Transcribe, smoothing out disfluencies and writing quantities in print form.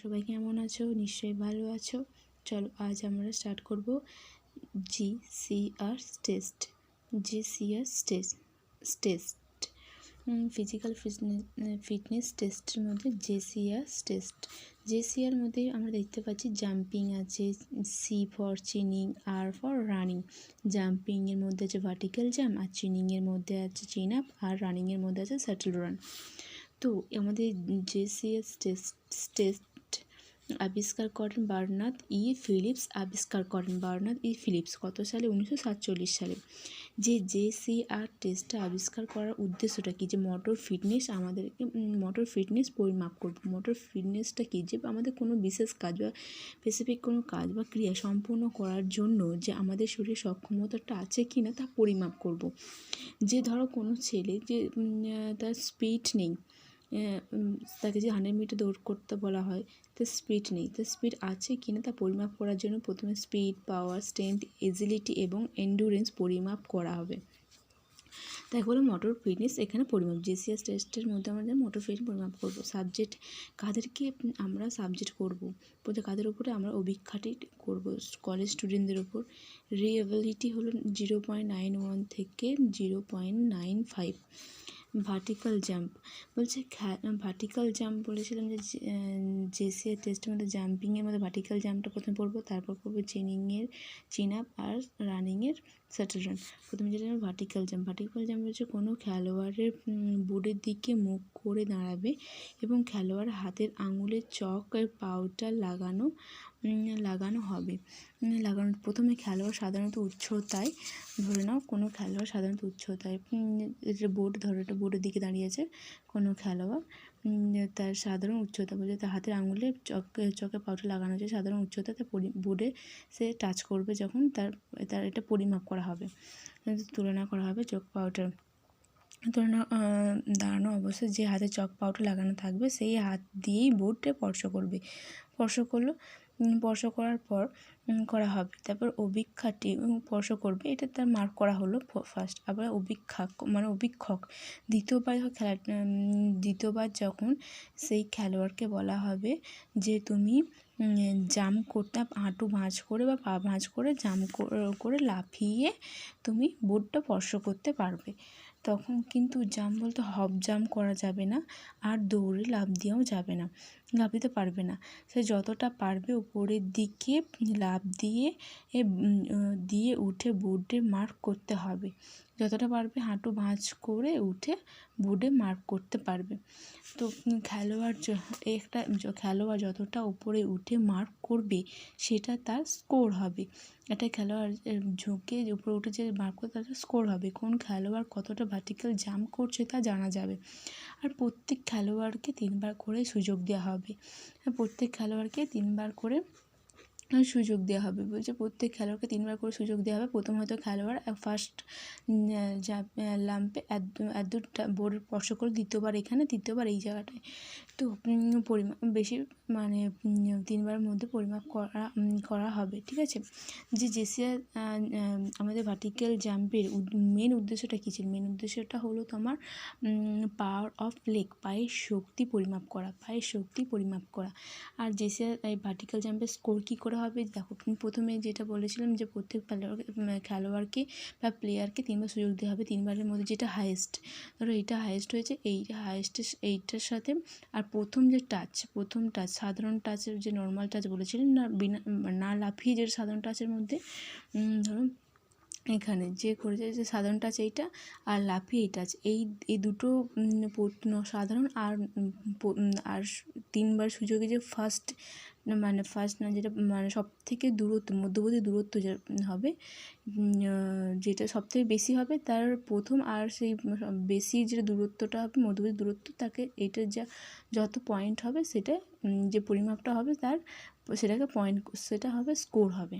সবাই কেমন আছো? নিশ্চয়ই ভালো আছো। চলো আজ আমরা স্টার্ট করব GCR test. GCR test physical fitness টেস্টের মধ্যে জেসিআর মধ্যে আমরা দেখতে পাচ্ছি জাম্পিং আছে, C for chinning, R for running. জাম্পিংয়ের মধ্যে আছে ভার্টিক্যাল জাম্প, আর চিনিংয়ের মধ্যে আছে চিন আপ, আর রানিংয়ের মধ্যে আছে শাটল রান। তো আমাদের জেসিএস টেস্ট আবিষ্কার করেন বার্নার্ড ই ফিলিপস। কত সালে? 1947 সালে। যে জেসিআর টেস্টটা আবিষ্কার করার উদ্দেশ্যটা কি? যে মোটর ফিটনেস পরিমাপ করব। মোটর ফিটনেসটা কি? যে আমাদের কোনো বিশেষ কাজ বা স্পেসিফিক কোনো কাজ বা ক্রিয়া সম্পূর্ণ করার জন্য যে আমাদের শরীরে সক্ষমতাটা আছে কি না তা পরিমাপ করব। যে ধরো কোনো ছেলে যে তার স্পিড নেই, তাকে যে 100 মিটার দৌড় করতে বলা হয়, তার স্পিড নেই, তার স্পিড আছে কি না তা পরিমাপ করার জন্য প্রথমে স্পিড, পাওয়ার, স্ট্রেংথ, এজিলিটি এবং এন্ডুরেন্স পরিমাপ করা হবে। তাই বলে মোটর ফিটনেস এখানে পরিমাপ। জেসিএস টেস্টের মধ্যে আমরা মোটর ফিটনেস পরিমাপ করব। সাবজেক্ট কাদেরকে আমরা সাবজেক্ট করব? বলতে কাদের উপরে আমরা অভিক্ষাটি করব? কলেজ স্টুডেন্টদের উপর। রিএবিলিটি হলো 0.91 থেকে 0.95। ভার্টিক্যাল জাম্প বলছে, ভার্টিক্যাল জাম্প বলেছিলাম যে জেসিআর টেস্টের মধ্যে জাম্পিংয়ের মধ্যে ভার্টিক্যাল জাম্পটা প্রথমে পড়বো, তারপর পড়বো চিন আপ আর রানিংয়ের শাটল রান। প্রথমে যেটা ভার্টিক্যাল জাম্প হচ্ছে কোনো খেলোয়াড়ের বোর্ডের দিকে মুখ করে দাঁড়াবে এবং খেলোয়াড় হাতের আঙুলের চকের পাউডার লাগানো হবে। প্রথমে খেলোয়াড় সাধারণত উচ্চতায়, ধরে নাও কোনো খেলোয়াড় সাধারণত উচ্চতায়, এটা বোর্ড ধরো, এটা বোর্ডের দিকে দাঁড়িয়েছে কোনো খেলোয়াড়, তার সাধারণ উচ্চতা বলছে তার হাতের আঙুলে চকে পাউডার লাগানো আছে, সাধারণ উচ্চতা তার বোর্ডে সে টাচ করবে যখন তার এটা পরিমাপ করা হবে, তুলনা করা হবে চক পাউডার। দাঁড়ানো অবস্থায় যে হাতে চক পাউডার লাগানো থাকবে সেই হাত দিয়েই বোর্ডে স্পর্শ করার পর করা হবে। তারপর অভিক্ষাটি স্পর্শ করবে, এটা তার মার্ক করা হলো ফার্স্ট। আবার অভিক্ষক দ্বিতীয়বার যখন সেই খেলোয়াড়কে বলা হবে যে তুমি জাম্প করতে, হাঁটু ভাঁজ করে বা পা ভাঁজ করে জাম্প করে লাফিয়ে তুমি বোর্ডটা স্পর্শ করতে পারবে। তখন কিন্তু জাম্প বলতে হপ জাম্প করা যাবে না, আর দৌড়ে লাফ দিয়েও যাবে না, লাফ দিতে পারবে না। সে যতটা পারবে উপরের দিকে লাফ দিয়ে উঠে বোর্ডে মার্ক করতে হবে। যতটা পারবে হাঁটু ভাঁজ করে উঠে বোর্ডে মার্ক করতে পারবে। তো খেলোয়াড় যতটা উপরে উঠে মার্ক করবে সেটা তার স্কোর হবে। একটা খেলোয়াড় ঝুঁকে উপরে উঠে যে মার্ক করবে তার স্কোর হবে। কোন খেলোয়াড় কতটা ভার্টিক্যাল জাম্প করছে তা জানা যাবে। আর প্রত্যেক খেলোয়াড়কে 3 বার করে সুযোগ দেওয়া হবে। বলছে প্রত্যেক খেলোয়াড়কে 3 বার করে সুযোগ দেওয়া হবে। প্রথম হয়তো খেলোয়াড় ফার্স্ট লাম্পে এত বোর্ড স্পর্শ করে, দ্বিতীয়বার এখানে, তৃতীয়বার এই জায়গাটায়। তো পরিমাপ বেশি 3 বারের মধ্যে পরিমাপ করা হবে, ঠিক আছে। যে জেসিআর আমাদের ভার্টিক্যাল জাম্পের মেন উদ্দেশ্যটা কী ছিল? মেন উদ্দেশ্যটা হলো তোমার পাওয়ার অফ লেগ, পায়ের শক্তি পরিমাপ করা। আর জেসিআর এই ভার্টিক্যাল জাম্পের স্কোর কী করে হবে? দেখো, প্রথমে যেটা বলেছিলাম যে প্রত্যেক খেলোয়াড়কে বা প্লেয়ারকে 3 বার সুযোগ দেওয়া হবে। 3 বারের মধ্যে যেটা হাইয়েস্ট, ধরো এইটা হাইয়েস্ট হয়েছে, এইটার সাথে আর প্রথম টাচ সাধারণ টাচের যে নর্মাল টাচ বলেছিলেন না লাফিয়ে, যে সাধারণ টাচের মধ্যে ধরো এখানে যে করেছে যে সাধারণ টাচ এইটা আর লাফিয়ে এই টাচ, এই দুটো সাধারণ আর 3 বার সুযোগে যে ফার্স্ট না, যেটা সব থেকে মধ্যবর্তী দূরত্ব যে হবে, যেটা সবথেকে বেশি হবে তার প্রথম, আর সেই বেশি যে দূরত্বটা হবে মধ্যবর্তী দূরত্ব, তাকে এইটার যত পয়েন্ট হবে সেটা যে পরিমাপটা হবে সেটা হবে স্কোর হবে।